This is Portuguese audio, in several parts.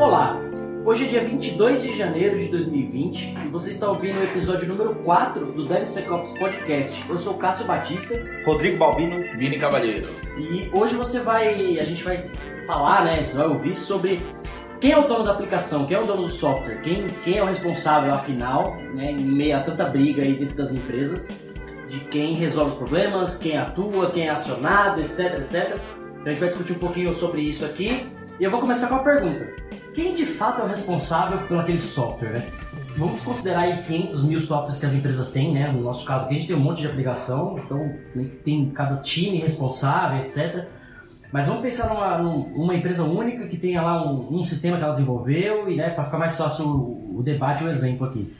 Olá, hoje é dia 22 de janeiro de 2020 e você está ouvindo o episódio número 4 do DevSecOps Podcast. Eu sou o Cássio Batista, Rodrigo Balbino, Vini Cavalheiro. E hoje a gente vai falar, você vai ouvir sobre quem é o dono da aplicação, quem é o dono do software, quem é o responsável afinal, em meio a tanta briga aí dentro das empresas, de quem resolve os problemas, quem atua, quem é acionado, etc, etc. Então a gente vai discutir um pouquinho sobre isso aqui. E eu vou começar com a pergunta: quem de fato é o responsável por aquele software, Vamos considerar aí 500 mil softwares que as empresas têm, No nosso caso aqui a gente tem um monte de aplicação, então tem cada time responsável, etc. Mas vamos pensar numa empresa única que tenha lá um sistema que ela desenvolveu e, para ficar mais fácil o debate, o exemplo aqui.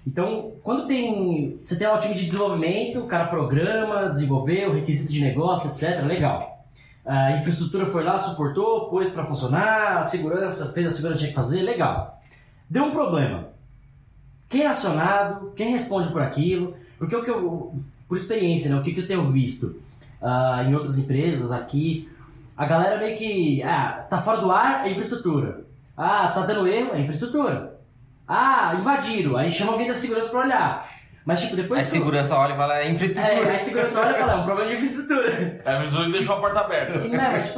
Então, quando você tem lá o time de desenvolvimento, o cara programa, desenvolveu, requisito de negócio, etc, legal. A infraestrutura foi lá, suportou, pôs para funcionar, a segurança, fez a segurança que tinha que fazer, legal. Deu um problema. Quem é acionado? Quem responde por aquilo? Porque por experiência, o que eu tenho visto em outras empresas aqui, a galera meio que, tá fora do ar, é infraestrutura. Tá dando erro, é infraestrutura. Invadiram, aí chama alguém da segurança para olhar. Mas depois... A segurança olha e fala, é infraestrutura. A segurança olha e fala, é um problema de infraestrutura. A infraestrutura deixou a porta aberta. Mas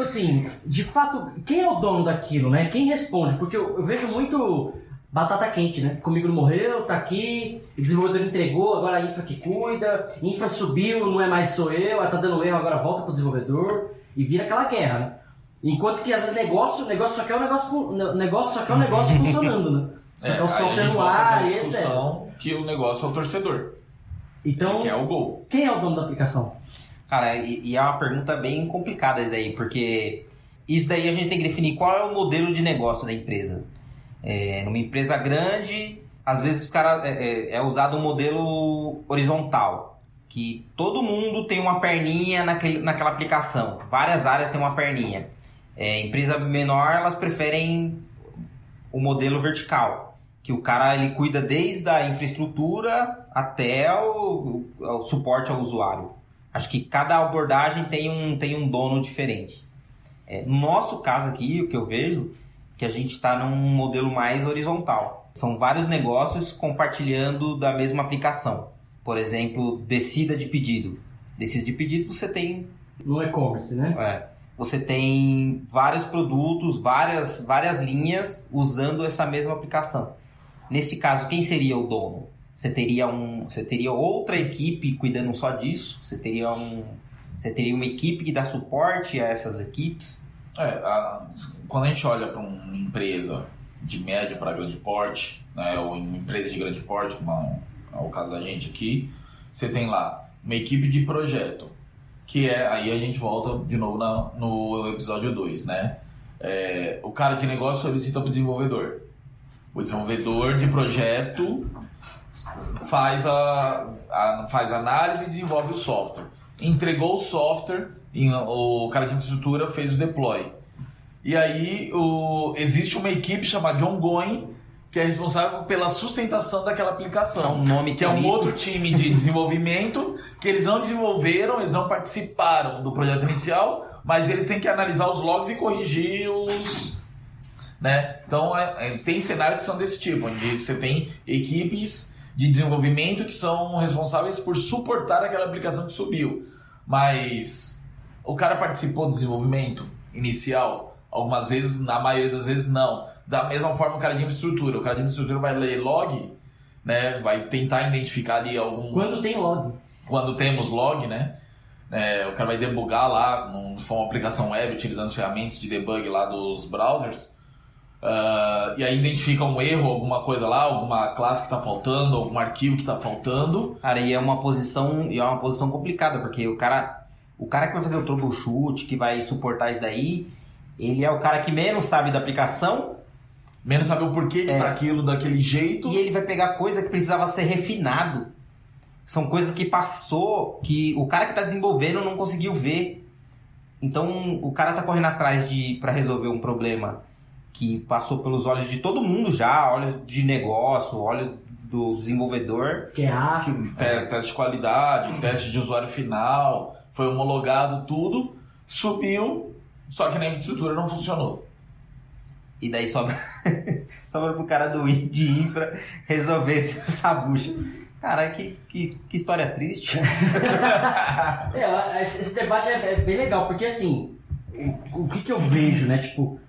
de fato, quem é o dono daquilo, Quem responde? Porque eu vejo muito batata quente, Comigo não morreu, tá aqui, o desenvolvedor entregou, agora a infra que cuida, infra subiu, não é mais sou eu, tá dando erro, agora volta pro desenvolvedor, e vira aquela guerra, Enquanto que às vezes negócio só quer um negócio funcionando, Só quer o software no ar e etc. Que o negócio é o torcedor. Então, que é o gol. Quem é o dono da aplicação? Cara, e é uma pergunta bem complicada isso daí, porque isso daí a gente tem que definir qual é o modelo de negócio da empresa. Numa empresa grande, às vezes os caras é usado um modelo horizontal, que todo mundo tem uma perninha naquela aplicação. Várias áreas têm uma perninha. Empresa menor, elas preferem o modelo vertical, que o cara ele cuida desde a infraestrutura até o suporte ao usuário. Acho que cada abordagem tem um dono diferente. No nosso caso aqui, o que eu vejo, que a gente está num modelo mais horizontal. São vários negócios compartilhando da mesma aplicação. Por exemplo, descida de pedido. Descida de pedido você tem... No e-commerce, Você tem vários produtos, várias linhas usando essa mesma aplicação. Nesse caso, quem seria o dono? Você teria outra equipe cuidando só disso? Você teria uma equipe que dá suporte a essas equipes? Quando a gente olha para uma empresa de médio para grande porte, ou uma empresa de grande porte, como é o caso da gente aqui, você tem lá uma equipe de projeto, que aí a gente volta de novo no episódio 2, o cara de negócio solicita para o desenvolvedor. O desenvolvedor de projeto faz a análise e desenvolve o software. Entregou o software, o cara de infraestrutura fez o deploy. E aí existe uma equipe chamada de ongoing, que é responsável pela sustentação daquela aplicação. É um nome que é um outro time de desenvolvimento, que eles não desenvolveram, eles não participaram do projeto inicial, mas eles têm que analisar os logs e corrigir os... Então, tem cenários que são desse tipo, onde você tem equipes de desenvolvimento que são responsáveis por suportar aquela aplicação que subiu. Mas o cara participou do desenvolvimento inicial? Algumas vezes, na maioria das vezes, não. Da mesma forma, o cara de infraestrutura. O cara de infraestrutura vai ler log, vai tentar identificar ali algum... Quando tem log. Quando temos log, o cara vai debugar lá, se for uma aplicação web, utilizando as ferramentas de debug lá dos browsers. E aí identifica um erro, alguma coisa lá, alguma classe que está faltando, algum arquivo que está faltando. Cara, e é uma posição complicada, porque o cara que vai fazer o troubleshoot, que vai suportar isso daí, ele é o cara que menos sabe da aplicação, menos sabe o porquê que tá aquilo daquele jeito, e ele vai pegar coisa que precisava ser refinado. São coisas que passou, que o cara que está desenvolvendo não conseguiu ver. Então o cara tá correndo atrás para resolver um problema que passou pelos olhos de todo mundo já, olhos de negócio, olhos do desenvolvedor. Teste de qualidade, teste de usuário final, foi homologado tudo, subiu, só que na infraestrutura não funcionou. E daí sobra pro cara de infra resolver essa bucha. Cara, que história triste. Esse debate é bem legal, porque assim, o que eu vejo, né? Tipo,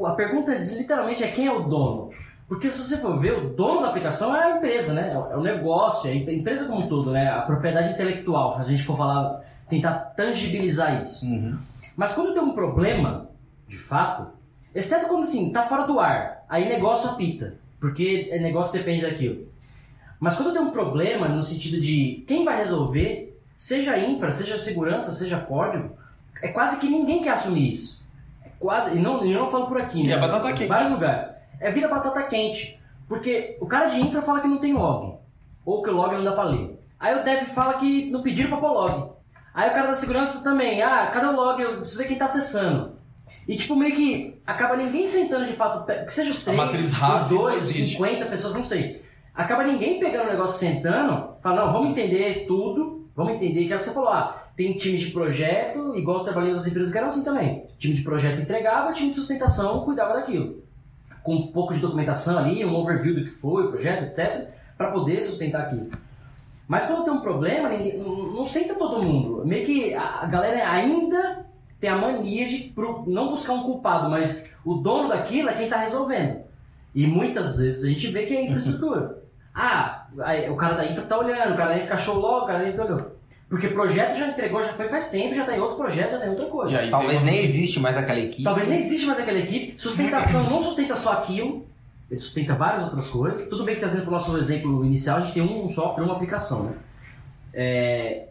a pergunta literalmente é quem é o dono? Porque se você for ver, o dono da aplicação é a empresa, né? É o negócio, é a empresa como um todo, né? A propriedade intelectual, se a gente for falar, tentar tangibilizar isso. Uhum. Mas quando tem um problema, de fato, exceto quando assim, tá fora do ar, aí negócio apita, porque negócio depende daquilo. Mas quando tem um problema, no sentido de quem vai resolver, seja infra, seja segurança, seja código, é quase que ninguém quer assumir isso. É quase, e eu não falo por aqui, né? É batata quente. Em vários lugares. Vira batata quente. Porque o cara de infra fala que não tem log. Ou que o log não dá pra ler. Aí o dev fala que não pediram pra pôr log. Aí o cara da segurança também. Cadê o log? Eu preciso ver quem tá acessando. E tipo, meio que acaba ninguém sentando de fato, que seja os 3, os 2, os 50 pessoas, não sei. Acaba ninguém pegando o negócio, sentando, falando, não, vamos entender tudo, vamos entender, que é o que você falou, tem time de projeto, igual eu trabalhei nas empresas que eram assim também. Time de projeto entregava, time de sustentação cuidava daquilo. Com um pouco de documentação ali, um overview do que foi o projeto, etc., para poder sustentar aquilo. Mas quando tem um problema, não senta todo mundo. Meio que a galera ainda tem a mania de não buscar um culpado, mas o dono daquilo é quem está resolvendo. E muitas vezes a gente vê que é a infraestrutura. O cara da infra está olhando, o cara da infra achou logo, o cara da infra olhou. Porque projeto já entregou, já foi faz tempo, já está em outro projeto, já está em outra coisa. Talvez nem existe mais aquela equipe. Sustentação não sustenta só aquilo, ele sustenta várias outras coisas. Tudo bem que trazendo para o nosso exemplo inicial, a gente tem um software, uma aplicação, né?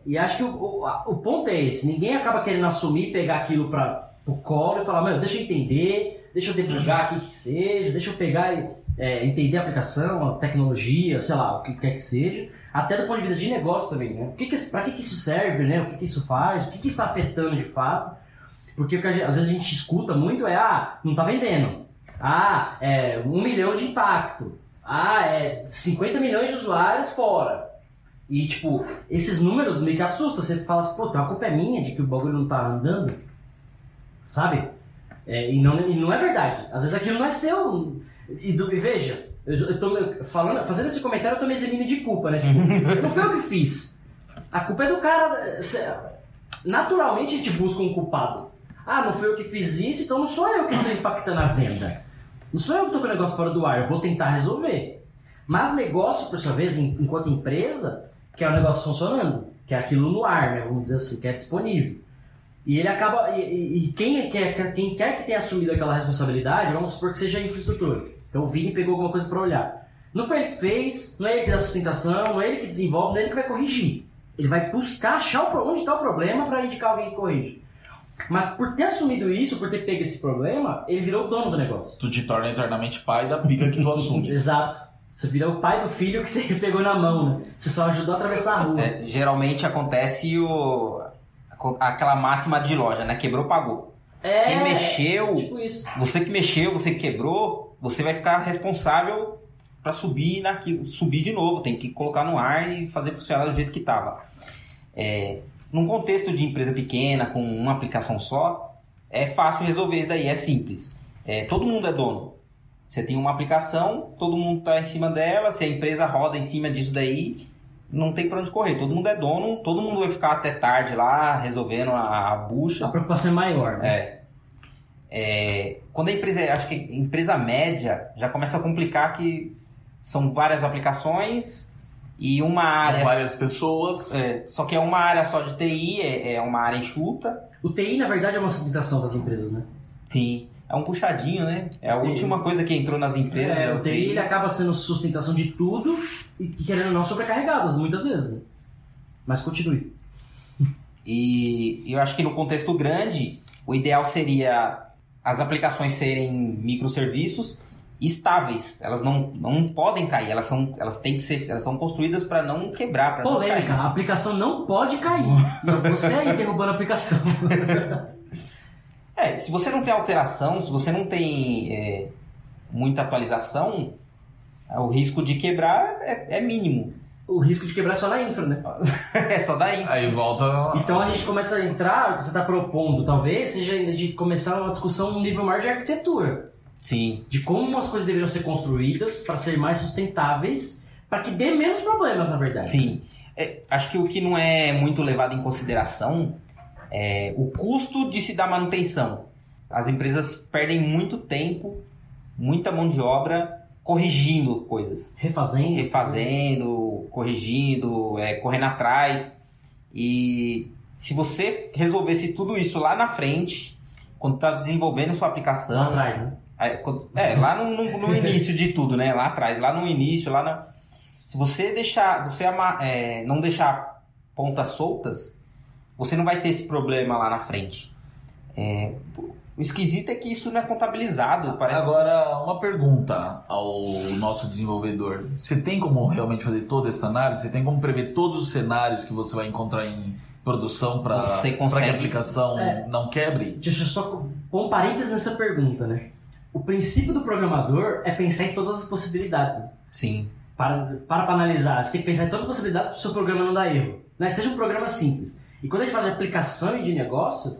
E acho que o ponto é esse. Ninguém acaba querendo assumir, pegar aquilo para o colo e falar, deixa eu entender, deixa eu debugar aqui que seja, deixa eu pegar e entender a aplicação, a tecnologia, sei lá, o que quer que seja. Até do ponto de vista de negócio também, né? Para que isso serve, né? O que isso faz, o que isso está afetando de fato. Porque às vezes a gente escuta muito não está vendendo. 1 milhão de impacto. 50 milhões de usuários fora. E, tipo, esses números meio que assustam. Você fala assim, a culpa é minha de que o bagulho não tá andando. Sabe? E não é verdade. Às vezes aquilo não é seu. E veja, eu tô fazendo esse comentário, eu tô me eximindo de culpa, né? Tipo, não foi eu que fiz. A culpa é do cara. Naturalmente a gente busca um culpado. Não foi eu que fiz isso, então não sou eu que estou impactando a venda. Não sou eu que estou com o negócio fora do ar, eu vou tentar resolver. Mas negócio, por sua vez, enquanto empresa, que é o negócio funcionando, que é aquilo no ar, né, vamos dizer assim, que é disponível. E ele acaba. Quem quer que tenha assumido aquela responsabilidade, vamos supor que seja a infraestrutura. Então o Vini pegou alguma coisa para olhar. Não foi ele que fez, não é ele que dá sustentação, não é ele que desenvolve, não é ele que vai corrigir. Ele vai buscar, achar onde está o problema para indicar alguém que corrige. Mas por ter assumido isso, por ter pego esse problema, ele virou o dono do negócio. Tu te torna eternamente pai da pica que tu assumes. Exato. Você vira o pai do filho que você pegou na mão, né? Você só ajudou a atravessar a rua. Geralmente acontece aquela máxima de loja, né? Quebrou, pagou. Quem mexeu, tipo isso. Você que mexeu, você que quebrou, você vai ficar responsável para subir de novo. Tem que colocar no ar e fazer funcionar do jeito que estava. Num contexto de empresa pequena, com uma aplicação só, é fácil resolver isso daí, é simples. Todo mundo é dono. Você tem uma aplicação, todo mundo está em cima dela, se a empresa roda em cima disso daí, não tem para onde correr. Todo mundo é dono, todo mundo vai ficar até tarde lá, resolvendo a bucha. A preocupação é maior, né? Quando a empresa, acho que empresa média, já começa a complicar que são várias aplicações e uma área... São várias pessoas. Só que é uma área só de TI, é uma área enxuta. O TI, na verdade, é uma sustentação das empresas, né? Sim. É um puxadinho, né? É a última coisa que entrou nas empresas. O TI ele acaba sendo sustentação de tudo e querendo ou não sobrecarregadas, muitas vezes, né? Mas continue. E eu acho que no contexto grande, o ideal seria as aplicações serem microserviços estáveis. Elas não podem cair, elas são construídas para não quebrar, para não cair. Polêmica, a aplicação não pode cair. E você aí derrubando a aplicação. Se você não tem alteração, se você não tem muita atualização, o risco de quebrar é mínimo. O risco de quebrar é só na infra, né? É só da infra. Aí volta... Então a gente começa a entrar, o que você está propondo, talvez, seja de começar uma discussão no nível maior de arquitetura. Sim. De como as coisas deveriam ser construídas para ser mais sustentáveis, para que dê menos problemas, na verdade. Sim. Acho que o que não é muito levado em consideração é o custo de se dar manutenção. As empresas perdem muito tempo, muita mão de obra corrigindo coisas. Refazendo, corrigindo, correndo atrás. E se você resolvesse tudo isso lá na frente, quando está desenvolvendo sua aplicação... Lá atrás, né? Lá no início de tudo, né? Lá atrás, lá no início, se você não deixar pontas soltas, você não vai ter esse problema lá na frente. O esquisito é que isso não é contabilizado. Agora, uma pergunta ao nosso desenvolvedor. Você tem como realmente fazer toda essa análise? Você tem como prever todos os cenários que você vai encontrar em produção para que a aplicação não quebre? Deixa eu só pôr um parênteses nessa pergunta, né? O princípio do programador é pensar em todas as possibilidades. Né? Sim. Para analisar, você tem que pensar em todas as possibilidades para o seu programa não dar erro. Né? Seja um programa simples. E quando a gente faz aplicação de negócio,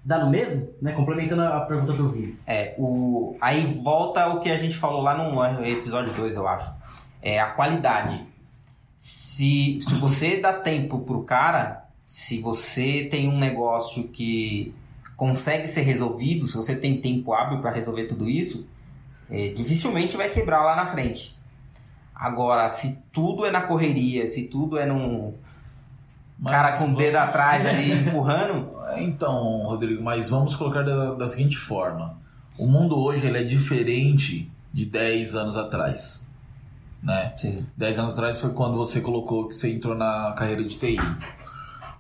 dá no mesmo, né? Complementando a pergunta do Vini. Aí volta o que a gente falou lá no episódio 2, eu acho. A qualidade. Se você dá tempo pro cara, se você tem um negócio que consegue ser resolvido, se você tem tempo hábil para resolver tudo isso, dificilmente vai quebrar lá na frente. Agora, se tudo é na correria, se tudo é num cara com o dedo atrás ali empurrando... Então, Rodrigo, mas vamos colocar da seguinte forma. O mundo hoje ele é diferente de 10 anos atrás. Né? Sim. 10 anos atrás foi quando você colocou que você entrou na carreira de TI.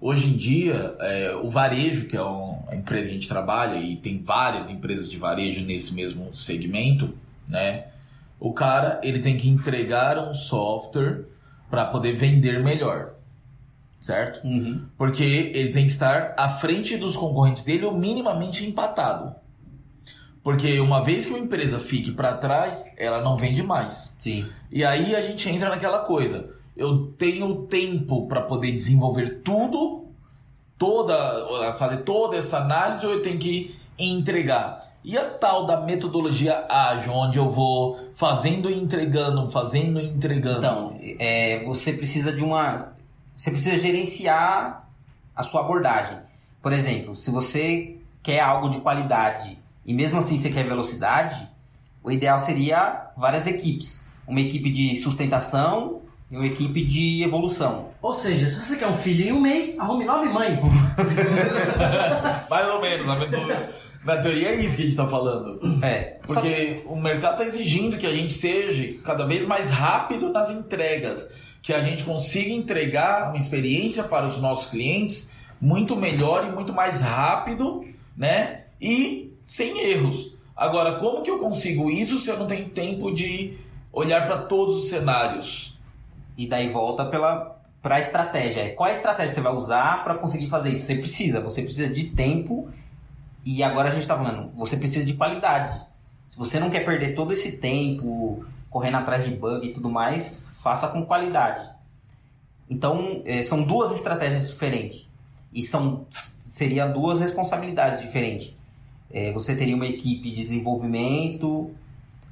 Hoje em dia, o varejo, que é a empresa que a gente trabalha, e tem várias empresas de varejo nesse mesmo segmento, né? O cara ele tem que entregar um software para poder vender melhor, certo? Uhum. Porque ele tem que estar à frente dos concorrentes dele ou minimamente empatado. Porque uma vez que uma empresa fique para trás, ela não vende mais. Sim. E aí a gente entra naquela coisa. Eu tenho tempo para poder desenvolver tudo, fazer toda essa análise, ou eu tenho que entregar? E a tal da metodologia ágil, onde eu vou fazendo e entregando? Então, você precisa você precisa gerenciar a sua abordagem. Por exemplo, se você quer algo de qualidade e mesmo assim você quer velocidade, o ideal seria várias equipes. Uma equipe de sustentação e uma equipe de evolução. Ou seja, se você quer um filho em um mês, arrume 9 mães. Mais ou menos, na teoria é isso que a gente está falando. Porque o mercado está exigindo que a gente seja cada vez mais rápido nas entregas, que a gente consiga entregar uma experiência para os nossos clientes muito melhor e muito mais rápido, né? E sem erros. Agora, como que eu consigo isso se eu não tenho tempo de olhar para todos os cenários? E daí volta para a estratégia. Qual é a estratégia que você vai usar para conseguir fazer isso? Você precisa de tempo. E agora a gente está falando, você precisa de qualidade. Se você não quer perder todo esse tempo correndo atrás de bug e tudo mais, faça com qualidade. Então, são duas estratégias diferentes. E seria duas responsabilidades diferentes. Você teria uma equipe de desenvolvimento,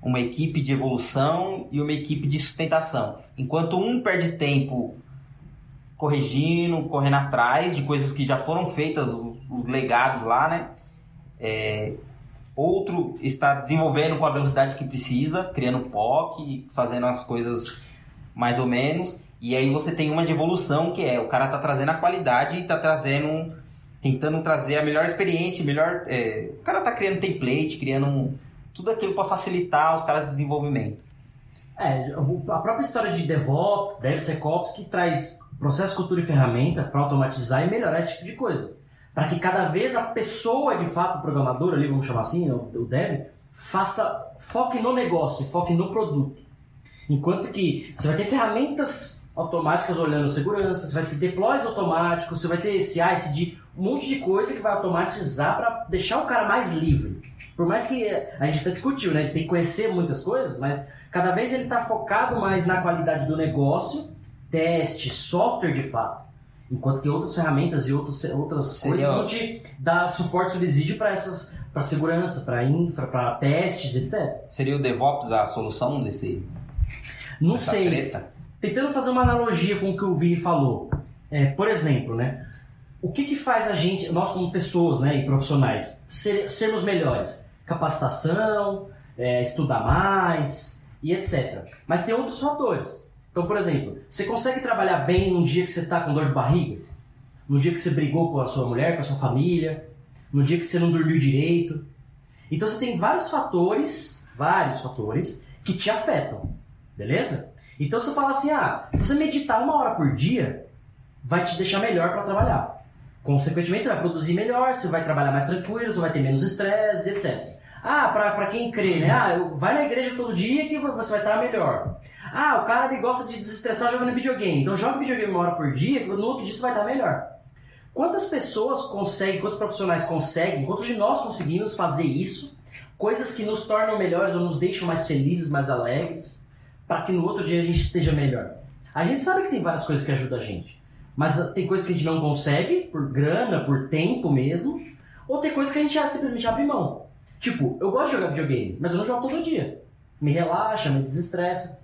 uma equipe de evolução e uma equipe de sustentação. Enquanto um perde tempo corrigindo, correndo atrás de coisas que já foram feitas, os legados lá, né? Outro está desenvolvendo com a velocidade que precisa, criando POC, fazendo as coisas mais ou menos. E aí você tem uma de evolução, que o cara está trazendo a qualidade e está tentando trazer a melhor experiência, o cara está criando template, criando tudo aquilo para facilitar os caras de desenvolvimento. A própria história de DevOps, DevSecOps, que traz processo, cultura e ferramenta para automatizar e melhorar esse tipo de coisa. Para que cada vez a pessoa, de fato, o programador ali, vamos chamar assim, o dev, foque no negócio, foque no produto. Enquanto que você vai ter ferramentas automáticas olhando segurança, você vai ter deploys automáticos, você vai ter CI, CD, um monte de coisa que vai automatizar para deixar o cara mais livre. Por mais que a gente até discutiu, né? Ele tem que conhecer muitas coisas, mas cada vez ele está focado mais na qualidade do negócio, teste, software de fato. Enquanto que outras ferramentas e outras coisas vão te dar suporte, subsídio para segurança, para infra, para testes, etc. Seria o DevOps a solução dessa sei. Treta? Tentando fazer uma analogia com o que o Vini falou. Por exemplo, né? O que faz a gente, nós como pessoas, né, e profissionais, sermos melhores? Capacitação, estudar mais e etc. Mas tem outros fatores. Então, por exemplo, você consegue trabalhar bem num dia que você está com dor de barriga? No dia que você brigou com a sua mulher, com a sua família? No dia que você não dormiu direito? Então você tem vários fatores que te afetam, beleza? Então você fala assim, se você meditar 1 hora por dia, vai te deixar melhor para trabalhar. Consequentemente, você vai produzir melhor, você vai trabalhar mais tranquilo, você vai ter menos estresse, etc. Para quem crê, né? Vai na igreja todo dia que você vai estar melhor. O cara ele gosta de desestressar jogando videogame. Então joga videogame 1 hora por dia, que no outro dia você vai estar melhor. Quantas pessoas conseguem, quantos profissionais conseguem, quantos de nós conseguimos fazer isso? Coisas que nos tornam melhores ou nos deixam mais felizes, mais alegres, para que no outro dia a gente esteja melhor. A gente sabe que tem várias coisas que ajudam a gente. Mas tem coisas que a gente não consegue, por grana, por tempo mesmo. Ou tem coisas que a gente simplesmente abre mão. Tipo, eu gosto de jogar videogame, mas eu não jogo todo dia. Me relaxa, me desestressa.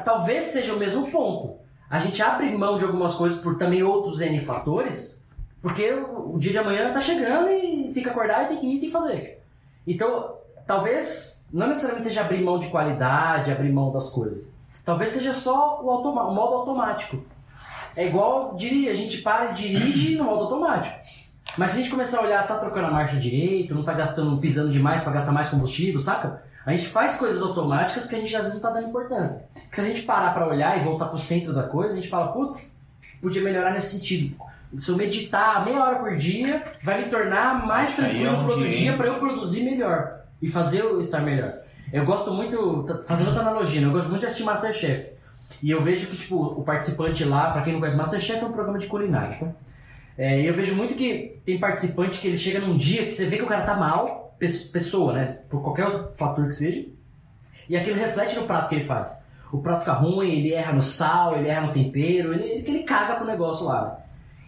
Talvez seja o mesmo ponto. A gente abre mão de algumas coisas por também outros N fatores, porque o dia de amanhã tá chegando e tem que acordar e tem que ir e tem que fazer. Então, talvez, não necessariamente seja abrir mão de qualidade, abrir mão das coisas. Talvez seja só o modo automático. É igual dirigir, a gente para e dirige no modo automático. Mas se a gente começar a olhar, tá trocando a marcha direito, não tá pisando demais para gastar mais combustível, saca? A gente faz coisas automáticas que a gente às vezes não tá dando importância. Porque se a gente parar para olhar e voltar pro centro da coisa, a gente fala, putz, podia melhorar nesse sentido. Se eu meditar 30 minutos por dia, vai me tornar mais tranquilo pro outro dia para eu produzir melhor e fazer eu estar melhor. Eu gosto muito, fazendo outra analogia, né? Eu gosto muito de assistir Masterchef. E eu vejo que, tipo, o participante lá, pra quem não conhece, Masterchef é um programa de culinária, tá? E eu vejo muito que tem participante que ele chega num dia que você vê que o cara tá mal, pessoa, né? Por qualquer outro fator que seja, e aquilo reflete no prato que ele faz. O prato fica ruim, ele erra no sal, ele erra no tempero, ele caga pro negócio lá, né?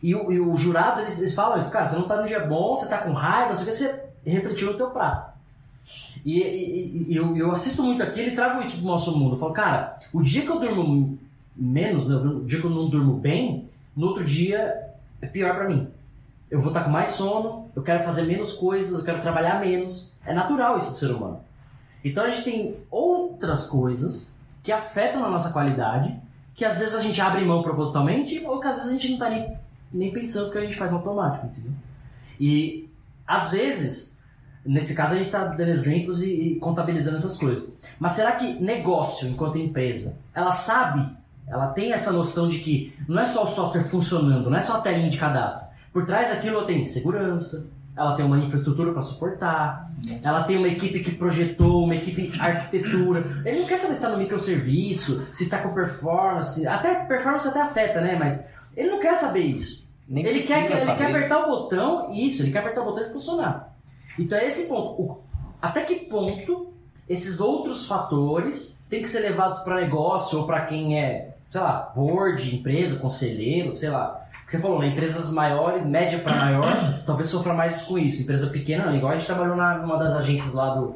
E os jurados, eles falam isso, cara, você não tá num dia bom, você tá com raiva, não sei o que, você refletiu no teu prato. E eu assisto muito aquilo e trago isso pro nosso mundo. Eu falo, cara, o dia que eu durmo menos, né, o dia que eu não durmo bem, no outro dia é pior pra mim. Eu vou estar com mais sono, eu quero fazer menos coisas, eu quero trabalhar menos. É natural isso do ser humano. Então a gente tem outras coisas que afetam a nossa qualidade, que às vezes a gente abre mão propositalmente, ou que às vezes a gente não tá nem pensando que a gente faz automático, entendeu? E às vezes, nesse caso a gente está dando exemplos e contabilizando essas coisas. Mas será que negócio, enquanto empresa, ela sabe, ela tem essa noção de que não é só o software funcionando, não é só a telinha de cadastro. Por trás daquilo ela tem segurança, ela tem uma infraestrutura para suportar, ela tem uma equipe que projetou, uma equipe de arquitetura. Ele não quer saber se está no microserviço, se está com performance, até performance até afeta, né? Mas ele não quer saber isso. Ele quer apertar o botão, ele quer apertar o botão e funcionar. Então é esse ponto. Até que ponto esses outros fatores têm que ser levados para negócio ou para quem é, sei lá, board, empresa, conselheiro, sei lá. Que você falou, né? Empresas maiores, média para maior, talvez sofra mais com isso. Empresa pequena, não. Igual a gente trabalhou numa das agências lá do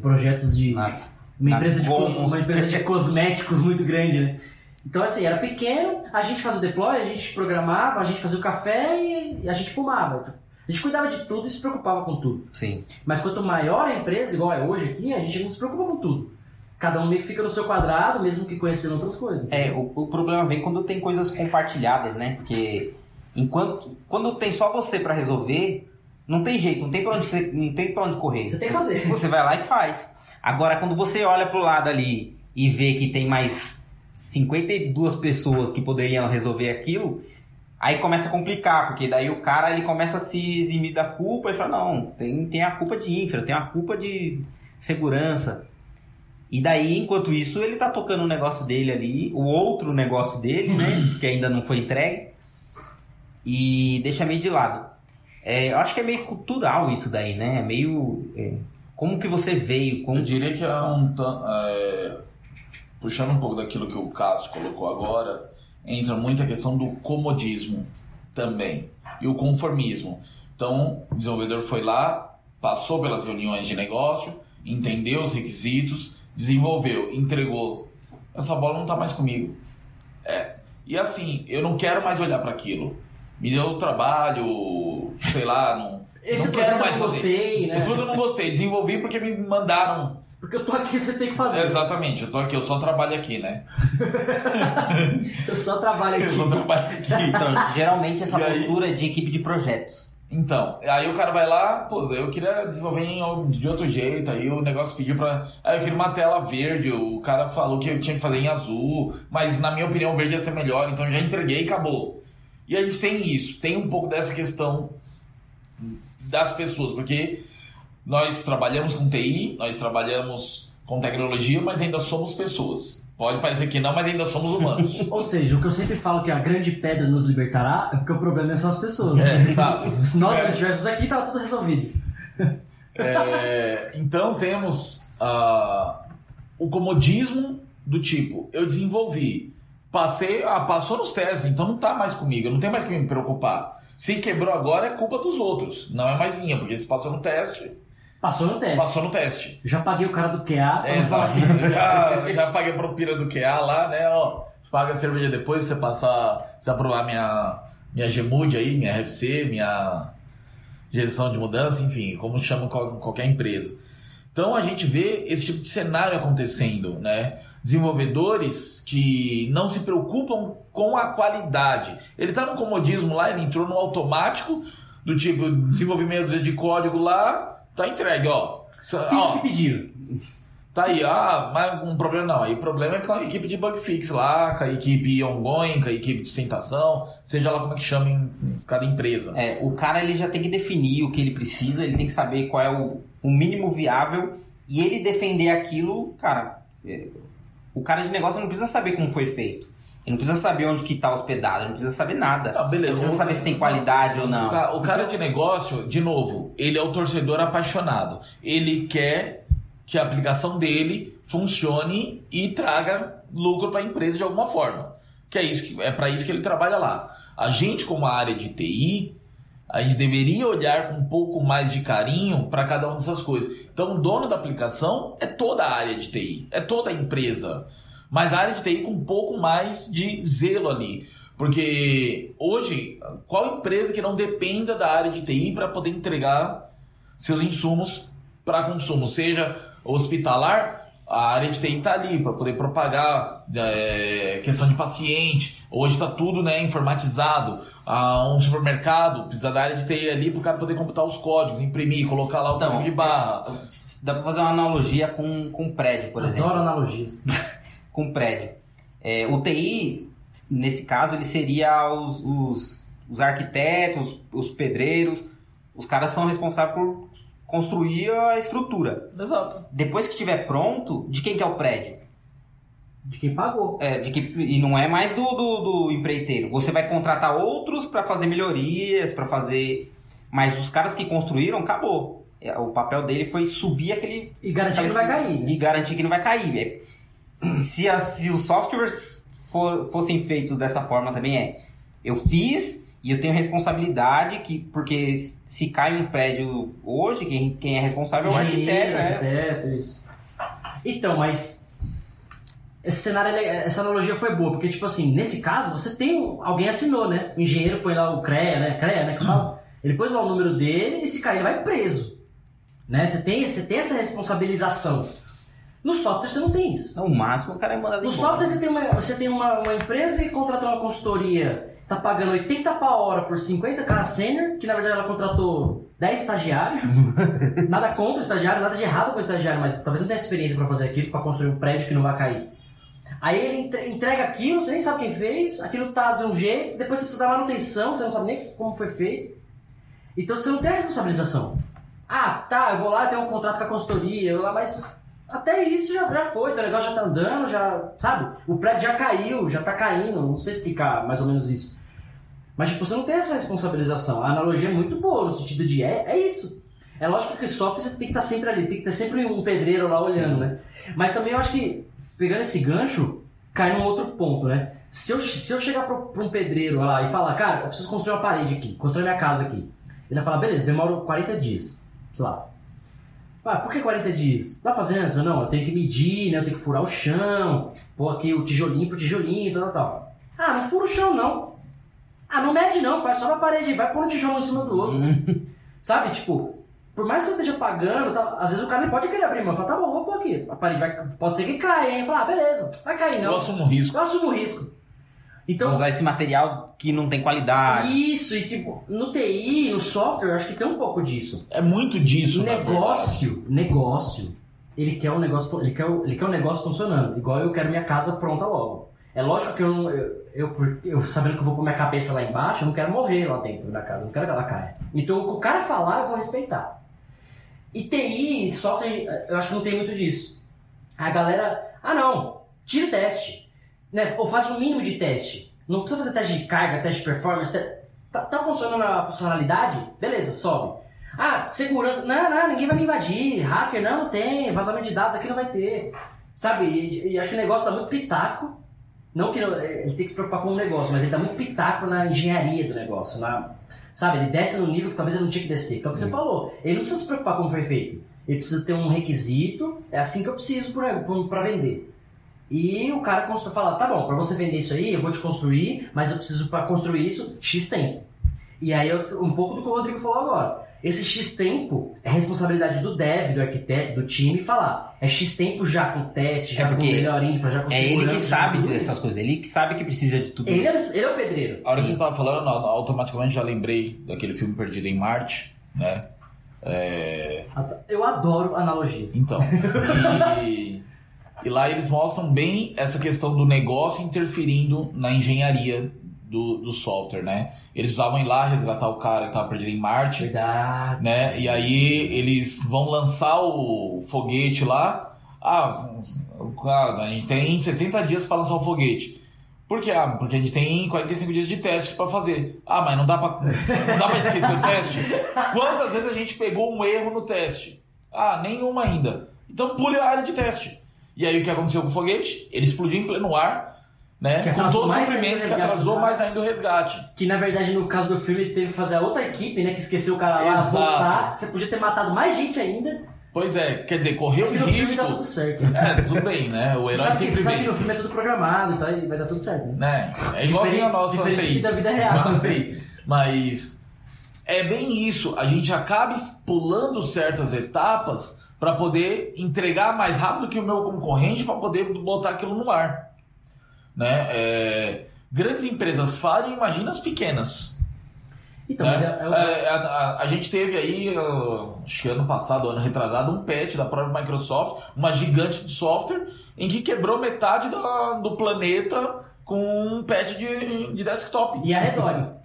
projetos de... Uma empresa de cosméticos muito grande, né? Então, assim, era pequeno, a gente fazia o deploy, a gente programava, a gente fazia o café e a gente fumava. A gente cuidava de tudo e se preocupava com tudo. Sim. Mas quanto maior a empresa, igual é hoje aqui, a gente não se preocupa com tudo. Cada um meio que fica no seu quadrado, mesmo que conhecendo outras coisas. O problema vem quando tem coisas compartilhadas, né? Porque quando tem só você pra resolver, não tem jeito, não tem pra onde correr. Você tem que fazer. Você vai lá e faz. Agora, quando você olha pro lado ali e vê que tem mais 52 pessoas que poderiam resolver aquilo, aí começa a complicar, porque daí o cara ele começa a se eximir da culpa e fala, não, tem a culpa de infra, tem a culpa de segurança. E daí, enquanto isso, ele tá tocando o negócio dele ali, o outro negócio dele, né, que ainda não foi entregue, e deixa meio de lado. Eu acho que é meio cultural isso daí, né, é meio... como que você veio? Eu diria que puxando um pouco daquilo que o Cássio colocou agora, entra muito a questão do comodismo também e o conformismo. Então, o desenvolvedor foi lá, passou pelas reuniões de negócio, entendeu os requisitos, desenvolveu, entregou. Essa bola não está mais comigo. E assim, eu não quero mais olhar para aquilo. Me deu trabalho, sei lá, não quero mais fazer. Gostei, né? Esse produto eu não gostei, desenvolvi porque me mandaram. Porque eu tô aqui, você tem que fazer. Exatamente, eu tô aqui, eu só trabalho aqui, né? Eu só trabalho aqui. Então, geralmente essa postura é de equipe de projetos. Então, aí o cara vai lá, pô, eu queria desenvolver de outro jeito, aí o negócio pediu pra... Aí eu queria uma tela verde, o cara falou que eu tinha que fazer em azul, mas na minha opinião o verde ia ser melhor, então eu já entreguei e acabou. E a gente tem isso, tem um pouco dessa questão das pessoas, porque nós trabalhamos com TI, nós trabalhamos com tecnologia, mas ainda somos pessoas. Pode parecer que não, mas ainda somos humanos. Ou seja, o que eu sempre falo que a grande pedra nos libertará é porque o problema são as pessoas. Né? Exato. Se nós não estivéssemos aqui, tava tudo resolvido. Então temos o comodismo do tipo, eu desenvolvi, passou nos testes, então não tá mais comigo, eu não tenho mais que me preocupar. Se quebrou agora é culpa dos outros, não é mais minha, porque se passou no teste... Passou no teste. Já paguei o cara do QA. Já paguei a propina do QA lá, né? Ó, paga a cerveja depois, você aprovar minha GMUD aí, minha RFC, minha gestão de mudança, enfim, como chama qualquer empresa. Então a gente vê esse tipo de cenário acontecendo, né? Desenvolvedores que não se preocupam com a qualidade. Ele tá no comodismo lá, ele entrou no automático, do tipo, desenvolvi meia dúzia de código lá, tá entregue, ó. Fiz o que pediram. Tá aí, mas um problema não. Aí o problema é com a equipe de bug fix lá, com a equipe ongoing, com a equipe de sustentação, seja lá como é que chama em cada empresa. O cara ele já tem que definir o que ele precisa, ele tem que saber qual é o mínimo viável e ele defender aquilo, cara. O cara de negócio não precisa saber como foi feito. Ele não precisa saber onde que está hospedado, ele não precisa saber nada. Beleza. Ele precisa saber se tem qualidade ou não. O cara de negócio, de novo, ele é o torcedor apaixonado. Ele quer que a aplicação dele funcione e traga lucro para a empresa de alguma forma. Que é para isso que ele trabalha lá. A gente, como a área de TI, a gente deveria olhar com um pouco mais de carinho para cada uma dessas coisas. Então, o dono da aplicação é toda a área de TI, é toda a empresa. Mas a área de TI com um pouco mais de zelo ali. Porque hoje, qual empresa que não dependa da área de TI para poder entregar seus insumos para consumo? Seja hospitalar, a área de TI está ali para poder propagar questão de paciente. Hoje está tudo, né, informatizado. Um supermercado precisa da área de TI ali para o cara poder computar os códigos, imprimir, colocar lá o código de barra. Dá para fazer uma analogia com prédio, por exemplo. Adoro analogias. Com prédio. O TI, nesse caso, ele seria os arquitetos, os pedreiros, os caras são responsáveis por construir a estrutura. Exato. Depois que estiver pronto, de quem que é o prédio? De quem pagou. E não é mais do empreiteiro. Você vai contratar outros para fazer melhorias, para fazer... Mas os caras que construíram, acabou. O papel dele foi subir aquele... E garantir que não vai cair. Né? E garantir que não vai cair. Se os softwares fossem feitos dessa forma também eu fiz e eu tenho responsabilidade porque se cai um prédio hoje, quem é responsável é o arquiteto. Isso. Então, mas esse cenário, essa analogia foi boa, porque tipo assim, nesse caso você tem alguém assinou, né? O engenheiro põe lá o CREA, né? Que fala, ele pôs lá o número dele e se cair ele vai preso, né? Você tem essa responsabilização. No software você não tem isso. No máximo o cara é mandado embora. No software você tem uma empresa que contratou uma consultoria, tá pagando 80 por hora por 50 caras sênior, que na verdade ela contratou 10 estagiários. Nada contra o estagiário, nada de errado com o estagiário, mas talvez não tenha experiência para fazer aquilo, para construir um prédio que não vai cair. Aí ele entrega aquilo, você nem sabe quem fez, aquilo tá de um jeito, depois você precisa dar manutenção, você não sabe nem como foi feito. Então você não tem a responsabilização. Eu vou lá, tenho um contrato com a consultoria, mas... Até isso já foi, o negócio já tá andando, sabe? O prédio já caiu, já tá caindo, não sei explicar mais ou menos isso. Mas tipo, você não tem essa responsabilização. A analogia é muito boa, no sentido de é isso. É lógico que o software você tem que estar sempre ali, tem que ter sempre um pedreiro lá olhando, né? Mas também eu acho que, pegando esse gancho, cai num outro ponto, né? Se eu chegar pra um pedreiro lá e falar, cara, eu preciso construir uma parede aqui, construir minha casa aqui. Ele vai falar, beleza, demora 40 dias, sei lá. Por que 40 dias? Dá pra fazer antes? Não, eu tenho que medir, né? Eu tenho que furar o chão, pôr aqui o tijolinho pro tijolinho, tal. Não fura o chão, não. Não mede não, faz só na parede, vai pôr um tijolo em cima do outro. Sabe, tipo, por mais que eu esteja pagando, tal, às vezes o cara pode querer abrir mão, fala, tá bom, vou pôr aqui. A parede pode ser que caia, hein? Fala, beleza, vai cair não. Eu assumo o risco. Então, usar esse material que não tem qualidade. Isso, e tipo, no TI, no software, eu acho que tem um pouco disso. É muito disso, Negócio, ele quer um negócio, ele quer um negócio funcionando. Igual eu quero minha casa pronta logo. É lógico que eu sabendo que eu vou pôr minha cabeça lá embaixo, eu não quero morrer lá dentro da casa, eu não quero que ela caia. Então, o que o cara falar, eu vou respeitar. E TI, software, eu acho que não tem muito disso. A galera, não, tira o teste. Né? Ou faça o mínimo de teste. Não precisa fazer teste de carga, teste de performance. Tá funcionando a funcionalidade? Beleza, sobe. Segurança. Não, ninguém vai me invadir. Hacker, não tem. Vazamento de dados aqui não vai ter. Sabe? E acho que o negócio tá muito pitaco. Não que ele tem que se preocupar com o negócio, mas ele tá muito pitaco na engenharia do negócio. Sabe? Ele desce no nível que talvez ele não tinha que descer. Que é o que você falou. Ele não precisa se preocupar com como foi feito. Ele precisa ter um requisito. É assim que eu preciso pra vender. E o cara fala, tá bom, pra você vender isso aí, eu vou te construir, mas eu preciso pra construir isso X tempo. E aí, um pouco do que o Rodrigo falou agora. Esse X tempo é responsabilidade do dev, do arquiteto, do time, falar. É X tempo já com teste, já com melhor infra, já com segurança. É ele que sabe dessas coisas, ele que sabe que precisa de tudo isso. Ele é o pedreiro. A hora que você tava falando, automaticamente já lembrei daquele filme Perdido em Marte, né? Eu adoro analogias. Então, e lá eles mostram bem essa questão do negócio interferindo na engenharia do software, né? Eles precisavam ir lá resgatar o cara que estava perdido em Marte. Verdade. Né? E aí eles vão lançar o foguete lá. A gente tem 60 dias para lançar o foguete. Por quê? Porque a gente tem 45 dias de teste para fazer. Mas não dá para esquecer o teste? Quantas vezes a gente pegou um erro no teste? Nenhuma ainda. Então pule a área de teste. E aí o que aconteceu com o foguete? Ele explodiu em pleno ar, né? Com todos os sofrimentos que atrasou mais ainda o resgate. Que na verdade no caso do filme teve que fazer a outra equipe, né? Que esqueceu o cara lá, voltar. Você podia ter matado mais gente ainda. Pois é, quer dizer, correu um risco. No filme dá tudo certo. Tudo bem, né? O herói sempre vence. Sabe que no filme é tudo programado, então aí vai dar tudo certo, né? É igualzinho a nossa TI. Da vida real. Mas é bem isso. A gente acaba pulando certas etapas para poder entregar mais rápido que o meu concorrente para poder botar aquilo no ar. Né? Grandes empresas falham, imagina as pequenas. Então, né? A gente teve aí, acho que ano passado, ano retrasado, um patch da própria Microsoft, uma gigante de software, em que quebrou metade do planeta com um patch de desktop. E arredores.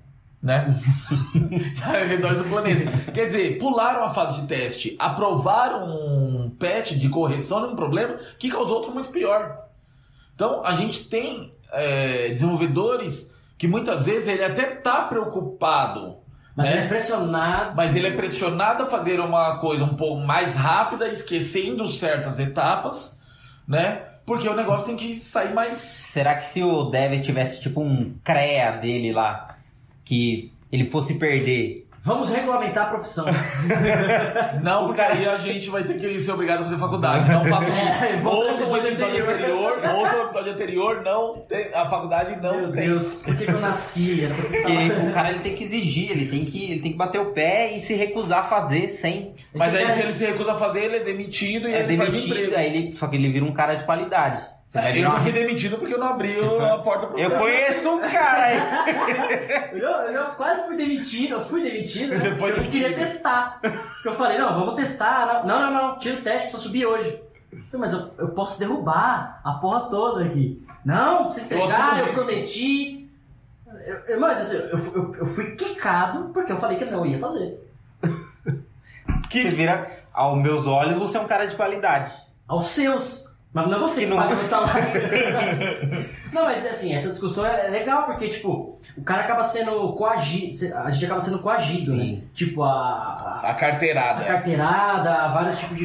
Né? Arredores do planeta. Quer dizer, pularam a fase de teste, aprovaram um patch de correção de um problema que causou outro muito pior. Então, a gente tem desenvolvedores que muitas vezes ele até está preocupado. Mas né? ele é pressionado. Mas ele é pressionado a fazer uma coisa um pouco mais rápida, esquecendo certas etapas, né? Porque o negócio tem que sair mais... Será que se o dev tivesse tipo um CREA dele lá, que ele fosse perder... Vamos regulamentar a profissão. Não, porque aí a gente vai ter que ser obrigado a fazer faculdade. Não façam isso. Ouça o episódio anterior, não tem, a faculdade não Meu tem. Deus, por que eu nasci? Porque o cara ele tem que exigir, ele tem que bater o pé e se recusar a fazer sem... Mas aí se ele se recusa a fazer, ele é demitido e ele perde emprego. Aí só que ele vira um cara de qualidade. Eu já fui demitido porque eu não abri a porta pro Eu conheço um cara aí. Eu quase fui demitido. Você foi eu demitido. Queria testar. Eu falei, não, vamos testar. Não, tira o teste, precisa subir hoje. Mas eu posso derrubar a porra toda aqui. Não, precisa entregar, eu prometi. Mas assim, eu fui quicado porque eu falei que eu não ia fazer. Você vira, aos meus olhos, você é um cara de qualidade. Aos seus. Mas não é você que paga o salário. Não, mas assim, essa discussão é legal, porque, tipo, o cara acaba sendo coagido, a gente acaba sendo coagido, Sim. né? Tipo, A carteirada. vários tipos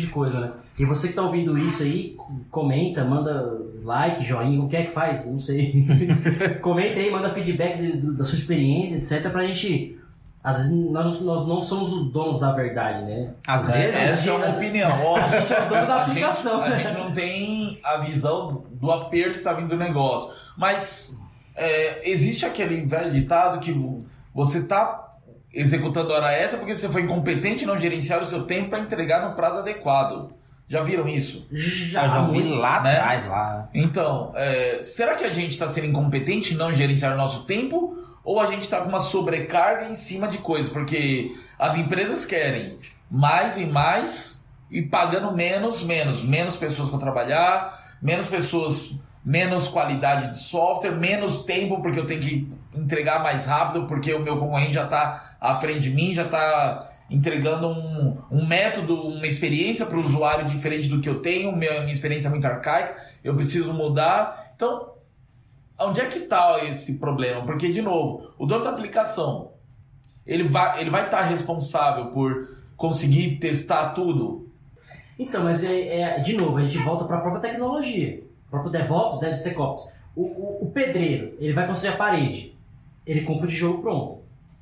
de coisa, né? E você que tá ouvindo isso aí, comenta, manda like, joinha, o que é que faz? Eu não sei. Comenta aí, manda feedback da sua experiência, etc, pra gente... Às vezes nós não somos os donos da verdade, né? Às vezes. Essa é uma opinião. Ó, A gente é o dono da aplicação. A gente não tem a visão do aperto que tá vindo do negócio. Mas existe aquele velho ditado que você tá executando hora extra porque você foi incompetente em não gerenciar o seu tempo para entregar no prazo adequado. Já viram isso? Já ouvi lá né? atrás, lá. Então, será que a gente está sendo incompetente em não gerenciar o nosso tempo? Ou a gente está com uma sobrecarga em cima de coisas? Porque as empresas querem mais e mais e pagando menos pessoas para trabalhar, menos qualidade de software, menos tempo porque eu tenho que entregar mais rápido porque o meu concorrente já está à frente de mim, já está entregando um método, uma experiência para o usuário diferente do que eu tenho, minha experiência é muito arcaica, eu preciso mudar. Então, onde é que está esse problema? Porque, de novo, o dono da aplicação, ele vai estar responsável por conseguir testar tudo? Então, mas de novo, a gente volta para a própria tecnologia. O próprio DevOps deve ser COPS. O pedreiro, ele vai construir a parede. Ele compra o tijolo pronto.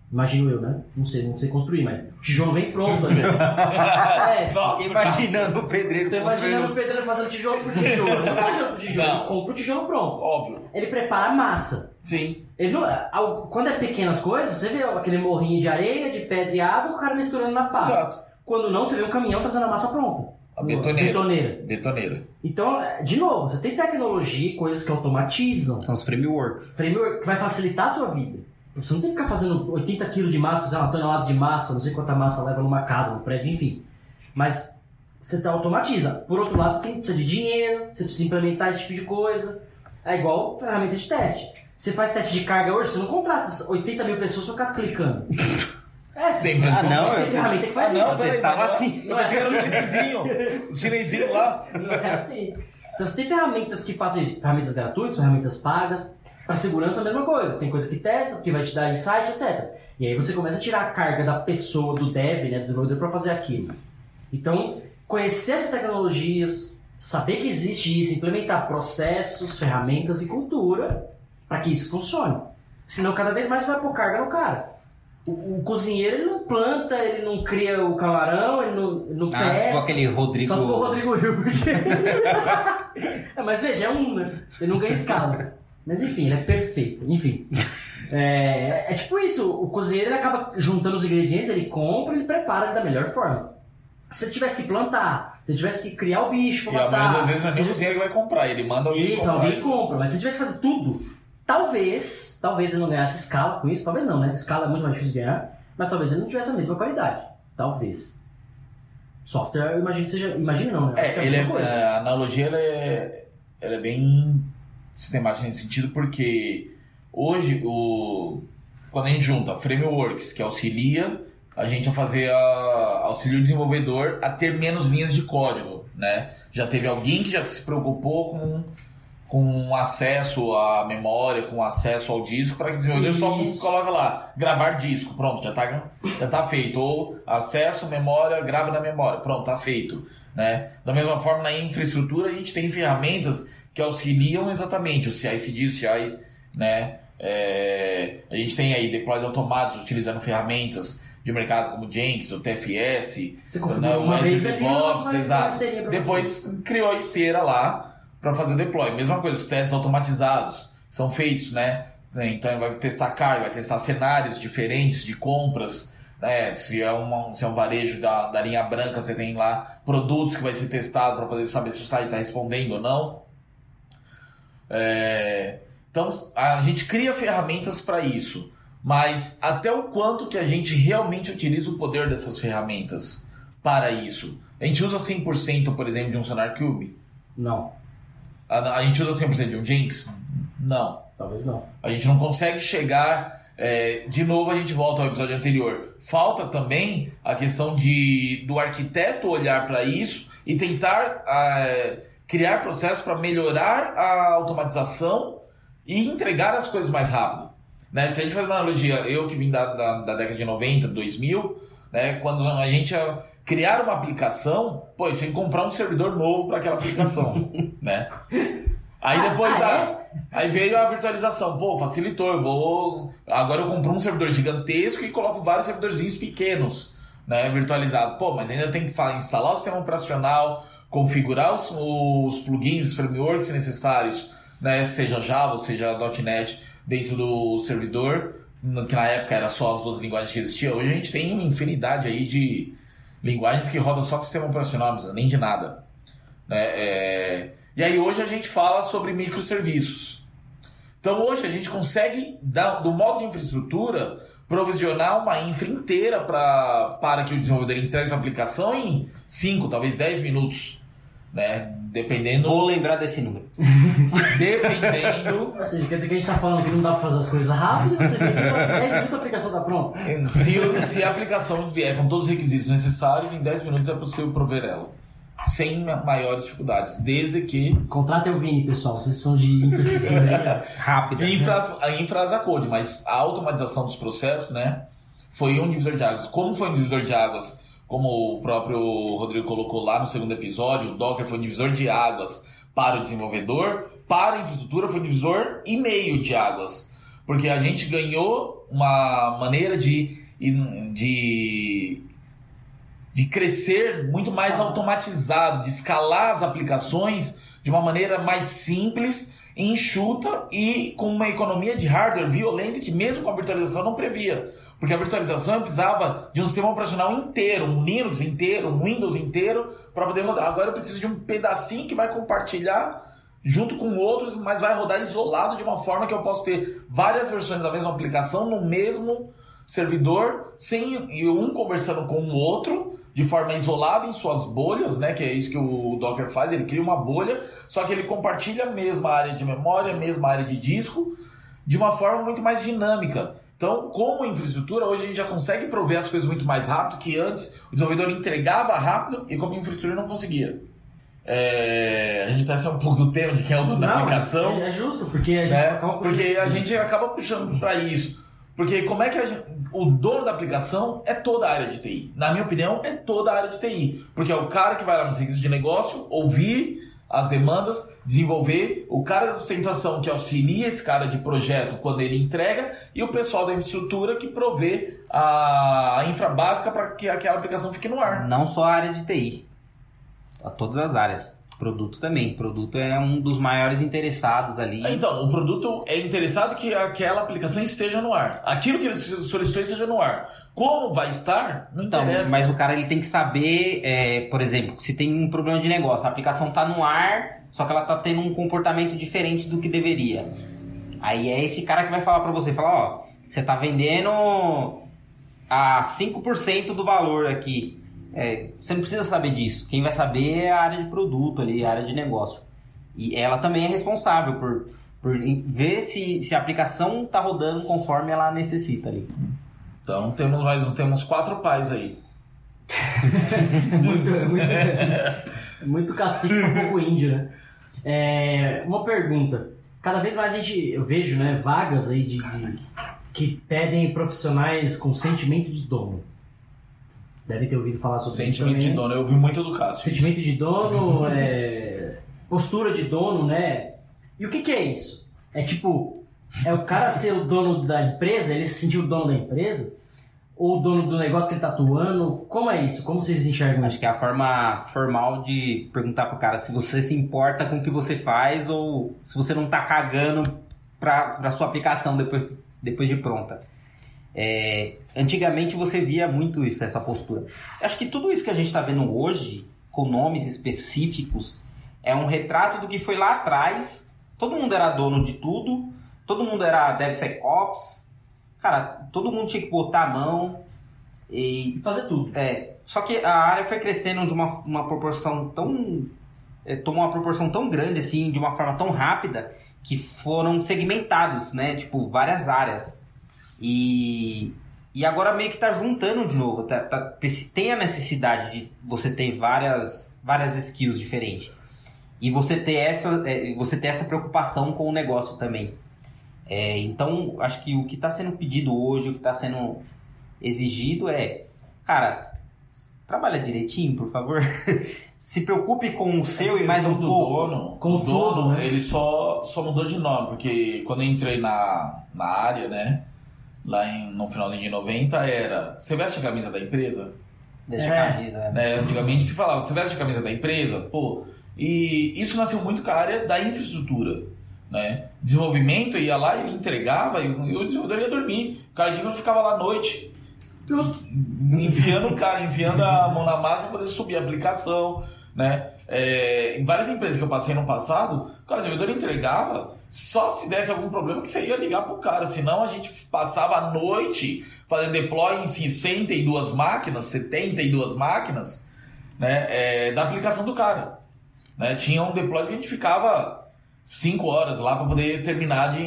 Imagino eu, né? Não sei construir, mas o tijolo vem pronto também. Nossa, imaginando o pedreiro. Tô imaginando o pedreiro fazendo tijolo por tijolo. Não faz tijolo por tijolo, ele compra o tijolo pronto. Óbvio. Ele prepara a massa. Sim. Ele não, quando é pequenas coisas, você vê aquele morrinho de areia, de pedra e água, o cara misturando na pá. Exato. Quando não, você vê um caminhão trazendo a massa pronta. A betoneira. Então, de novo, você tem tecnologia, coisas que automatizam. São os frameworks. Framework que vai facilitar a sua vida. Você não tem que ficar fazendo 80 kg de massa, sei lá, uma tonelada de massa, não sei quanta massa leva numa casa, num prédio, enfim. Mas você automatiza. Por outro lado, você precisa de dinheiro, você precisa implementar esse tipo de coisa. É igual ferramenta de teste. Você faz teste de carga hoje, você não contrata 80 mil pessoas pra ficar clicando. Sempre. Tem ferramenta que faz isso. Eu testava assim. Não é o chinesinho lá. Não é assim. Então você tem ferramentas que fazem isso. Ferramentas gratuitas, ferramentas pagas. Para segurança a mesma coisa. Tem coisa que testa, que vai te dar insight, etc. E aí você começa a tirar a carga da pessoa, do dev, né, do desenvolvedor, para fazer aquilo. Então, conhecer essas tecnologias, saber que existe isso, implementar processos, ferramentas e cultura para que isso funcione. Senão, cada vez mais você vai pôr carga no cara. O cozinheiro, ele não planta, ele não cria o camarão, ele não pesca. Se for aquele Rodrigo... Só se for o Rodrigo Hilbert. Mas veja, né? Ele não ganha escala. Mas enfim, ele é perfeito. Enfim. É tipo isso. O cozinheiro, ele acaba juntando os ingredientes, ele compra e ele prepara da melhor forma. Se você tivesse que plantar, se você tivesse que criar o bicho pra matar... E a maioria das vezes não é nem o cozinheiro que vai comprar, ele manda alguém comprar. Isso, alguém compra. Mas se você tivesse que fazer tudo, talvez ele não ganhasse escala com isso. Talvez não, né? Escala é muito mais difícil de ganhar. Mas talvez ele não tivesse a mesma qualidade. Talvez. Software, eu imagino que seja... Imagino não, né? A analogia, ela é bem... sistemática nesse sentido, porque hoje, quando a gente junta frameworks, que auxilia a gente a fazer auxílio desenvolvedor a ter menos linhas de código, né? Já teve alguém que já se preocupou com acesso à memória, com acesso ao disco, para que o desenvolvedor só coloca lá, gravar disco, pronto, já tá feito. Ou acesso, memória, grava na memória, pronto, tá feito, né? Da mesma forma, na infraestrutura, a gente tem ferramentas que auxiliam exatamente o CI/CD, o CI, né? A gente tem aí deploys automáticos utilizando ferramentas de mercado como Jenkins, o TFS, você configura uma vez DevOps, exato. Depois criou a esteira lá para fazer o deploy. Mesma coisa, os testes automatizados são feitos, né? Então vai testar carga, vai testar cenários diferentes de compras, né? Se é um varejo da linha branca, você tem lá produtos que vai ser testado para poder saber se o site está respondendo ou não. Então a gente cria ferramentas para isso, mas até o quanto que a gente realmente utiliza o poder dessas ferramentas para isso? A gente usa 100%, por exemplo, de um SonarQube? Não. A gente usa 100% de um Jenkins? Não. Talvez não. A gente não consegue chegar... de novo a gente volta ao episódio anterior. Falta também a questão do arquiteto olhar para isso e tentar criar processos para melhorar a automatização e entregar as coisas mais rápido. Né? Se a gente faz uma analogia, eu que vim da década de 90, 2000, né? Quando a gente ia criar uma aplicação, eu tinha que comprar um servidor novo para aquela aplicação. Né? Aí depois aí veio a virtualização. Facilitou. Agora eu compro um servidor gigantesco e coloco vários servidorzinhos pequenos, né, virtualizados. Mas ainda tem que instalar o sistema operacional, configurar os plugins, frameworks necessários, né, seja Java, seja .NET, dentro do servidor, que na época era só as 2 linguagens que existiam. Hoje a gente tem uma infinidade aí de linguagens que rodam só com o sistema operacional, não precisa nem de nada. Né? E aí hoje a gente fala sobre microserviços. Então hoje a gente consegue, do modo de infraestrutura, provisionar uma infra inteira para que o desenvolvedor entregue sua aplicação em 5, talvez 10 minutos. Né? Dependendo... Vou lembrar desse número. Dependendo... Ou seja, quer dizer que a gente está falando que não dá para fazer as coisas rápido, você vê que 10 minutos a aplicação está pronta. Se a aplicação vier com todos os requisitos necessários, em 10 minutos é possível prover ela. Sem maiores dificuldades, desde que... Contratem o Vini, pessoal, vocês são de infraestrutura rápida. A infra as a code, mas a automatização dos processos, né, foi um divisor de águas. Como foi um divisor de águas, como o próprio Rodrigo colocou lá no segundo episódio, o Docker foi um divisor de águas para o desenvolvedor, para a infraestrutura foi um divisor e meio de águas. Porque a gente ganhou uma maneira de crescer muito mais automatizado, de escalar as aplicações de uma maneira mais simples, enxuta e com uma economia de hardware violenta que mesmo com a virtualização não previa. Porque a virtualização precisava de um sistema operacional inteiro, um Linux inteiro, um Windows inteiro para poder rodar. Agora eu preciso de um pedacinho que vai compartilhar junto com outros, mas vai rodar isolado de uma forma que eu posso ter várias versões da mesma aplicação no mesmo servidor, sem um conversando com o outro, de forma isolada em suas bolhas, né? Que é isso que o Docker faz, ele cria uma bolha, só que ele compartilha a mesma área de memória, a mesma área de disco, de uma forma muito mais dinâmica. Então, como infraestrutura, hoje a gente já consegue prover as coisas muito mais rápido, que antes o desenvolvedor entregava rápido e como infraestrutura não conseguia. A gente está saindo um pouco do tema de quem é o dono da aplicação. É justo, porque a gente acaba puxando para isso. Porque como é que o dono da aplicação é toda a área de TI. Na minha opinião, é toda a área de TI. Porque é o cara que vai lá no serviço de negócio, ouvir as demandas, desenvolver, o cara da sustentação que auxilia esse cara de projeto quando ele entrega, e o pessoal da infraestrutura que provê a infra básica para que aquela aplicação fique no ar. Não só a área de TI, a todas as áreas. Produto também. Produto é um dos maiores interessados ali. Então, o produto é interessado que aquela aplicação esteja no ar. Aquilo que ele solicitou esteja no ar. Como vai estar, não interessa. Mas o cara ele tem que saber, por exemplo, se tem um problema de negócio, a aplicação está no ar, só que ela está tendo um comportamento diferente do que deveria. Aí é esse cara que vai falar para você, você está vendendo a 5% do valor aqui. Você não precisa saber disso. Quem vai saber é a área de produto ali, a área de negócio. E ela também é responsável por ver se a aplicação está rodando conforme ela necessita ali. Então temos 4 pais aí. muito cacique pra pouco índio, né? Uma pergunta. Cada vez mais eu vejo, né, vagas aí que pedem profissionais com sentimento de dono. Devem ter ouvido falar sobre isso também. Sentimento de dono, eu ouvi muito do Cássio. Sentimento de dono, postura de dono, né? E o que é isso? É o cara ser o dono da empresa, ele se sentir o dono da empresa? Ou o dono do negócio que ele tá atuando? Como é isso? Como vocês enxergam isso? Acho que é a forma formal de perguntar pro cara se você se importa com o que você faz ou se você não tá cagando pra sua aplicação depois de pronta. Antigamente você via muito isso, essa postura. Acho que tudo isso que a gente está vendo hoje, com nomes específicos, é um retrato do que foi lá atrás. Todo mundo era dono de tudo, todo mundo era DevSecOps, cara, todo mundo tinha que botar a mão e fazer tudo. Só que a área foi crescendo de uma proporção tão... tomou uma proporção tão grande, assim, de uma forma tão rápida, que foram segmentados, né? Tipo, várias áreas. E agora meio que tá juntando de novo. Tem a necessidade de você ter várias skills diferentes. e você ter essa preocupação com o negócio também. Então, acho que o que está sendo pedido hoje, o que está sendo exigido cara, trabalha direitinho, por favor. Se preocupe com o seu e mais um pouco. Com o dono, né? Ele só mudou de nome, porque quando eu entrei na área, né, lá no finalzinho de 90, você veste a camisa da empresa? Veste a camisa, né? Antigamente se falava, você veste a camisa da empresa? Pô, e isso nasceu muito com a área da infraestrutura, né? Desenvolvimento, ia lá, ele entregava e o desenvolvedor ia dormir. O cara de infra ficava lá à noite, enfiando a mão na massa para poder subir a aplicação, né? Em várias empresas que eu passei no passado, o cara, o desenvolvedor entregava, só se desse algum problema que você ia ligar pro cara, senão a gente passava a noite fazendo deploy em 62 máquinas, 72 máquinas, né? Da aplicação do cara, né? Tinha um deploy que a gente ficava 5 horas lá para poder terminar de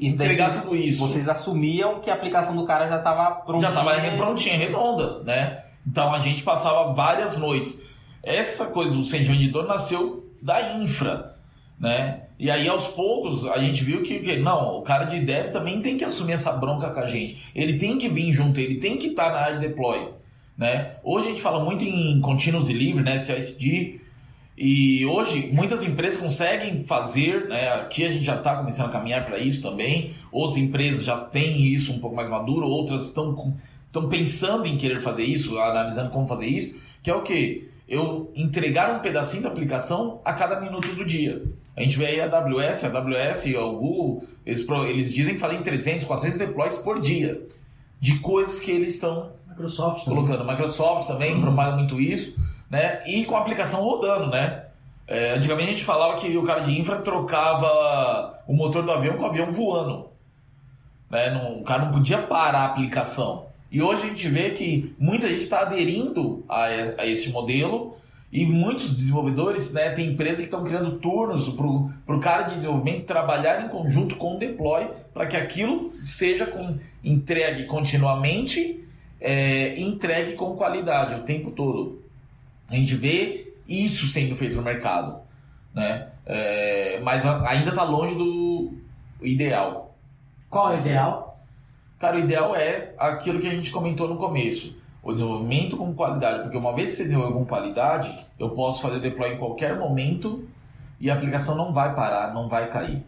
entregar tudo isso. Vocês assumiam que a aplicação do cara já estava prontinha. Já estava prontinha, redonda, né? Então a gente passava várias noites. Essa coisa do centro de vendedor nasceu da infra, né? E aí aos poucos a gente viu que não, o cara de dev também tem que assumir essa bronca com a gente. Ele tem que vir junto, ele tem que estar na área de deploy, né? Hoje a gente fala muito em continuous delivery, né? CI/CD. E hoje muitas empresas conseguem fazer, né? Aqui a gente já está começando a caminhar para isso também. Outras empresas já têm isso um pouco mais maduro, outras estão pensando em querer fazer isso, analisando como fazer isso, que é o quê? Eu entregar um pedacinho da aplicação a cada minuto do dia. A gente vê aí a AWS e o Google, eles dizem que fazem 300, 400 deploys por dia de coisas que eles estão colocando. Microsoft também propaga muito isso, né? E com a aplicação rodando, né? Antigamente a gente falava que o cara de infra trocava o motor do avião com o avião voando, né? O cara não podia parar a aplicação. E hoje a gente vê que muita gente está aderindo a esse modelo e muitos desenvolvedores, né, tem empresas que estão criando turnos para o cara de desenvolvimento trabalhar em conjunto com o deploy para que aquilo seja entregue continuamente, entregue com qualidade o tempo todo. A gente vê isso sendo feito no mercado, né? Mas ainda está longe do ideal. Qual é o ideal? Cara, o ideal é aquilo que a gente comentou no começo, o desenvolvimento com qualidade, porque uma vez que você desenvolve com qualidade, eu posso fazer deploy em qualquer momento e a aplicação não vai parar, não vai cair.